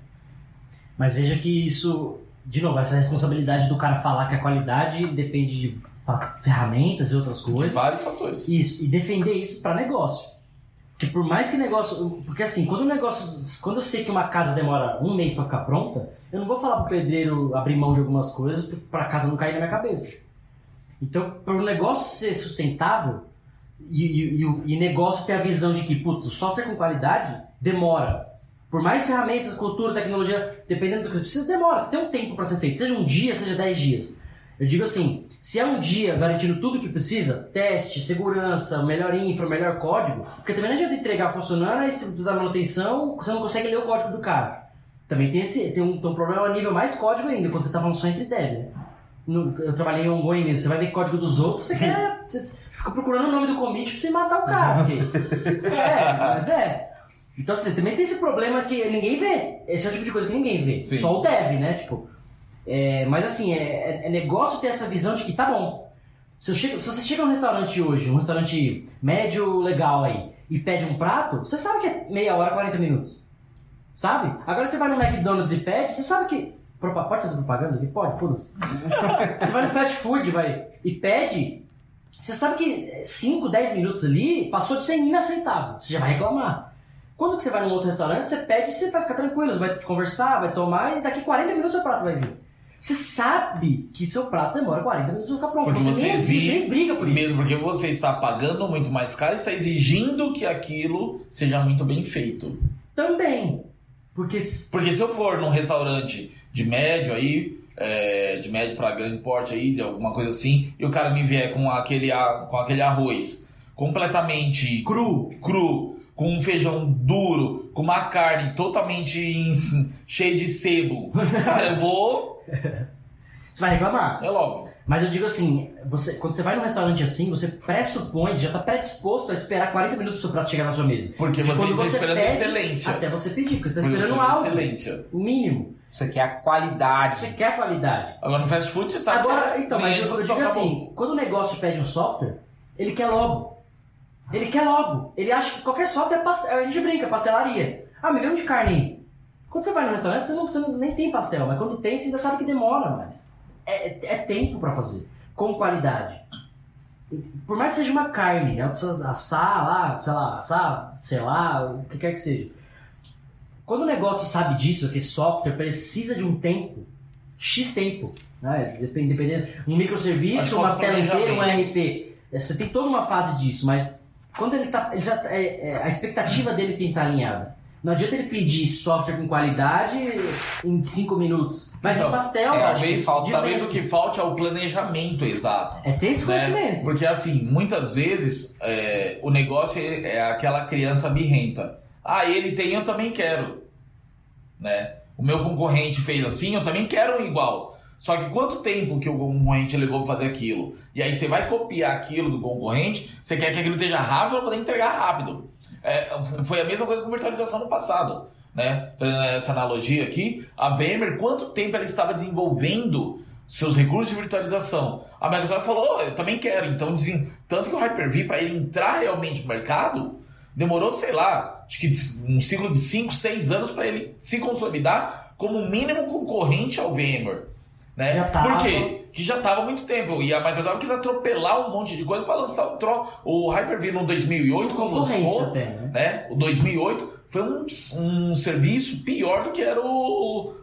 Mas veja que isso, de novo, essa responsabilidade do cara falar que a qualidade depende de ferramentas e outras coisas. De vários fatores. Isso, e defender isso para negócio. Porque por mais que negócio... Porque assim, quando eu sei que uma casa demora 1 mês para ficar pronta, eu não vou falar pro pedreiro abrir mão de algumas coisas para a casa não cair na minha cabeça. Então, para o negócio ser sustentável e negócio ter a visão de que, putz, o software com qualidade demora. Por mais ferramentas, cultura, tecnologia, dependendo do que você precisa, demora. Você tem um tempo para ser feito, seja um dia, seja 10 dias. Eu digo assim, se é um dia garantindo tudo o que precisa, teste, segurança, melhor infra, melhor código, porque também não adianta entregar funcionando, aí você dá manutenção, você não consegue ler o código do cara. Também tem um problema a nível mais código ainda, quando você está falando só entre dev, né? Eu trabalhei em ongoing nisso, você vai ver código dos outros, você fica procurando o nome do commit pra você matar o cara. Mas Então assim, também tem esse problema que ninguém vê. Esse é o tipo de coisa que ninguém vê. Sim. Só o dev, né? Tipo, mas assim, é negócio ter essa visão de que tá bom. Se você chega num restaurante hoje, um restaurante médio legal aí, e pede um prato, você sabe que é meia hora, 40 minutos. Sabe? Agora você vai no McDonald's e pede, você sabe que... Pode fazer propaganda aqui? Pode, foda-se. Você vai no fast food e pede, você sabe que 5, 10 minutos ali passou de ser inaceitável. Você já vai reclamar. Quando que você vai num outro restaurante, você pede e você vai ficar tranquilo, você vai conversar, vai tomar e daqui 40 minutos seu prato vai vir. Você sabe que seu prato demora 40 minutos para ficar pronto. Porque você nem briga por isso. Mesmo porque você está pagando muito mais caro, está exigindo que aquilo seja muito bem feito. Também. Porque se eu for num restaurante de médio aí, de médio para grande porte aí, de alguma coisa assim, e o cara me vier com aquele arroz completamente cru, com um feijão duro, com uma carne totalmente cheia de sebo, cara, eu vou... Você vai reclamar? É logo. Mas eu digo assim, quando você vai num restaurante assim, você pressupõe, já está predisposto a esperar 40 minutos pro seu prato chegar na sua mesa. Porque você está esperando excelência. Até você pedir, porque você está esperando algo. Excelência. O mínimo. Você quer a qualidade. Você quer a qualidade. Agora no fast food você sabe mas eu digo assim, quando o negócio pede um software, ele quer logo. Ele quer logo. Ele acha que qualquer software é pastel. A gente brinca, pastelaria. Me vê um de carne aí. Quando você vai no restaurante, você nem tem pastel, mas quando tem, você ainda sabe que demora mais. É tempo pra fazer, com qualidade. Por mais que seja uma carne, ela precisa assar lá, sei lá, o que quer que seja. Quando o negócio sabe disso, que esse software precisa de um tempo, X tempo, né? Dependendo, um microserviço, uma TLP, um RP, você tem toda uma fase disso, mas quando a expectativa dele tem que estar alinhada. Não adianta ele pedir software com qualidade em 5 minutos. Vai vir pastel. Talvez o que falte é o planejamento exato. É ter esse conhecimento. Porque assim, muitas vezes o negócio é aquela criança birrenta. Ele tem, eu também quero. Né? O meu concorrente fez assim, eu também quero um igual. Só que quanto tempo que o concorrente levou para fazer aquilo? E aí você vai copiar aquilo do concorrente, você quer que aquilo esteja rápido para poder entregar rápido. Foi a mesma coisa com virtualização no passado, né? Então, essa analogia aqui, a VMware, quanto tempo ela estava desenvolvendo seus recursos de virtualização? A Microsoft falou, eu também quero. Então, tanto que o Hyper-V, para ele entrar realmente no mercado, demorou, sei lá, acho que um ciclo de 5, 6 anos para ele se consolidar como mínimo concorrente ao VMware. Né? Por quê? Que já estava há muito tempo. E a Microsoft quis atropelar um monte de coisa para lançar o Hyper-V no 2008, quando lançou. Até, né? O 2008 foi um serviço pior do que era o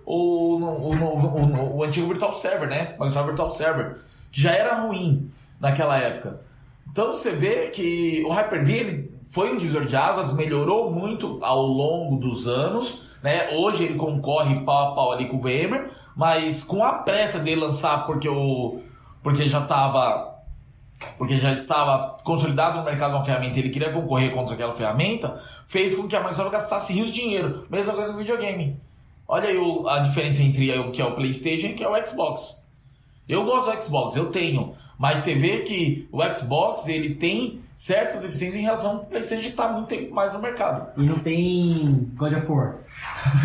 antigo Virtual Server, né? Microsoft Virtual Server, que já era ruim naquela época. Então você vê que o Hyper-V ele foi um divisor de águas, melhorou muito ao longo dos anos. Né? Hoje ele concorre pau a pau ali com o VMware, mas com a pressa dele lançar porque já estava consolidado no mercado uma ferramenta e ele queria concorrer contra aquela ferramenta, fez com que a Microsoft gastasse rios de dinheiro. Mesma coisa no videogame. Olha aí a diferença entre o que é o PlayStation e o que é o Xbox. Eu gosto do Xbox, eu tenho, mas você vê que o Xbox ele tem certas deficiências em relação ao PlayStation que está muito tempo mais no mercado. E não tem God of War.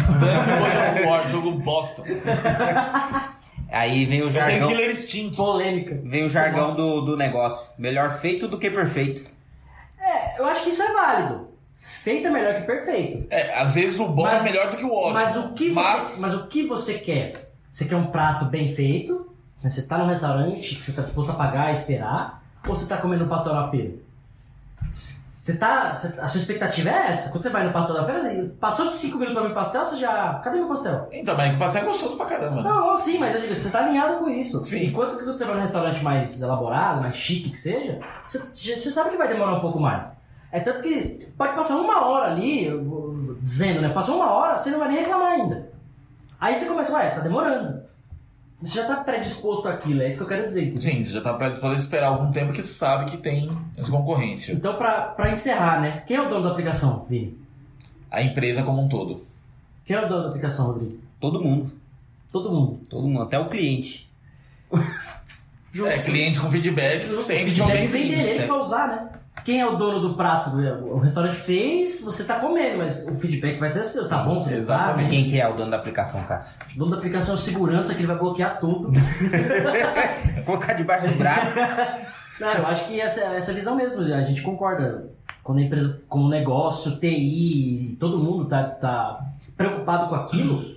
God of War, jogo bosta. Aí vem o jargão. Tem Killer Instinct. Polêmica. Vem o jargão do negócio. Melhor feito do que perfeito. Eu acho que isso é válido. Feito é melhor que perfeito. Às vezes o bom é melhor do que o ótimo. Mas o que você quer? Você quer um prato bem feito? Né? Você está num restaurante que você está disposto a pagar e esperar? Ou você está comendo um pastel na feira? A sua expectativa é essa? Quando você vai no pastel da feira, passou de 5 minutos pra ver pastel, você já... Cadê meu pastel? Então, mas o pastel é gostoso pra caramba. Não, sim, mas eu digo, você tá alinhado com isso. Sim. Enquanto que quando você vai num restaurante mais elaborado, mais chique que seja, você sabe que vai demorar um pouco mais. É tanto que pode passar 1 hora ali, dizendo, né? Passou 1 hora, você não vai nem reclamar ainda. Aí você começa, tá demorando. Você já está predisposto àquilo, é isso que eu quero dizer. Entendeu? Sim, você já está predisposto a esperar algum tempo que você sabe que tem essa concorrência. Então, para encerrar, né? Quem é o dono da aplicação, Vini? A empresa como um todo. Quem é o dono da aplicação, Rodrigo? Todo mundo. Todo mundo? Todo mundo, até o cliente. Cliente com feedback sempre feedback vem dele, ele que vai usar, né? Quem é o dono do prato? O restaurante fez, você tá comendo, mas o feedback vai ser seu, tá bom? Você exatamente. Tá, quem que é o dono da aplicação, Cássio? O dono da aplicação é o segurança, que ele vai bloquear tudo. Colocar debaixo do braço. Não, eu acho que essa visão mesmo, a gente concorda. Quando a empresa, como negócio, TI, todo mundo tá preocupado com aquilo,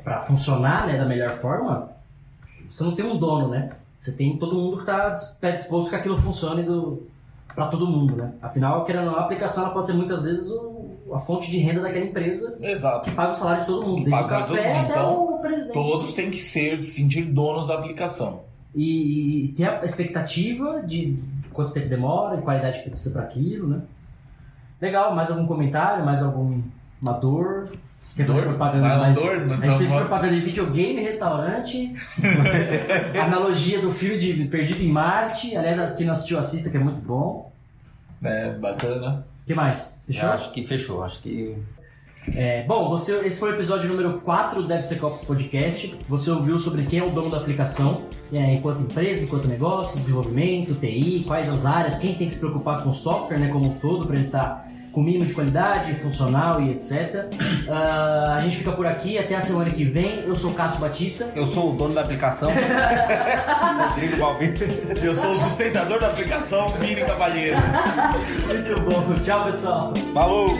para funcionar, né, da melhor forma, você não tem um dono, né? Você tem todo mundo que tá disposto que aquilo funcione para todo mundo, né? Afinal, querendo ou não, a aplicação ela pode ser muitas vezes a fonte de renda daquela empresa. Exato. Que paga o salário de todo mundo, desde o café até então, o presidente. Todos têm que se sentir donos da aplicação. E ter a expectativa de quanto tempo demora e qualidade que precisa para aquilo, né? Legal, mais algum comentário, mais alguma dor? Quer fazer propaganda mais? A gente fez propaganda de videogame, restaurante, analogia do filme de Perdido em Marte. Aliás, quem não assistiu, assista, que é muito bom. Bacana. O que mais? Fechou? Acho que fechou. Acho que Bom, esse foi o episódio número 4 do DevSecOps Podcast. Você ouviu sobre quem é o dono da aplicação, enquanto empresa, enquanto negócio, desenvolvimento, TI, quais as áreas, quem tem que se preocupar com o software, né, como um todo, para ele estar com mínimo de qualidade, funcional e etc. A gente fica por aqui, até a semana que vem. Eu sou o Cássio Batista. Eu sou o dono da aplicação. Rodrigo Balbino. Eu sou o sustentador da aplicação, Mini Cavalheiro. Muito bom. Tchau, pessoal. Falou!